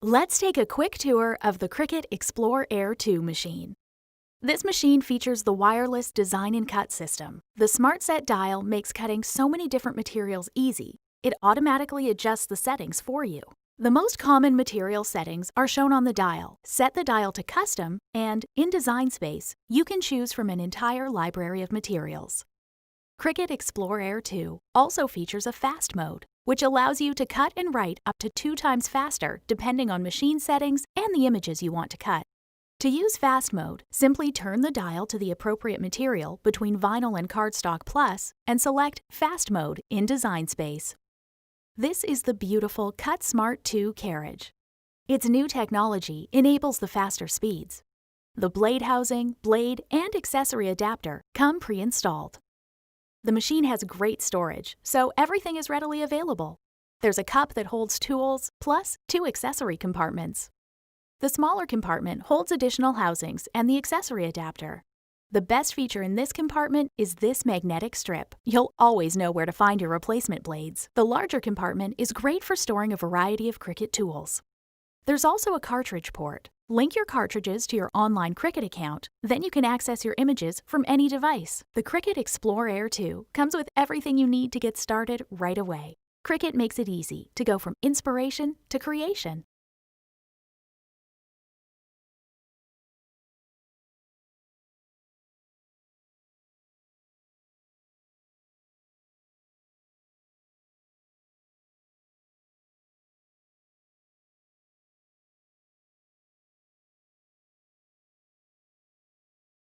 Let's take a quick tour of the Cricut Explore Air 2 machine. This machine features the wireless design and cut system. The Smart Set dial makes cutting so many different materials easy. It automatically adjusts the settings for you. The most common material settings are shown on the dial. Set the dial to custom, and in Design Space, you can choose from an entire library of materials. Cricut Explore Air 2 also features a fast mode, which allows you to cut and write up to 2 times faster depending on machine settings and the images you want to cut. To use fast mode, simply turn the dial to the appropriate material between vinyl and cardstock plus and select Fast Mode in Design Space. This is the beautiful Cut Smart 2 carriage. Its new technology enables the faster speeds. The blade housing, blade, and accessory adapter come pre-installed. The machine has great storage, so everything is readily available. There's a cup that holds tools, plus 2 accessory compartments. The smaller compartment holds additional housings and the accessory adapter. The best feature in this compartment is this magnetic strip. You'll always know where to find your replacement blades. The larger compartment is great for storing a variety of Cricut tools. There's also a cartridge port. Link your cartridges to your online Cricut account, then you can access your images from any device. The Cricut Explore Air 2 comes with everything you need to get started right away. Cricut makes it easy to go from inspiration to creation.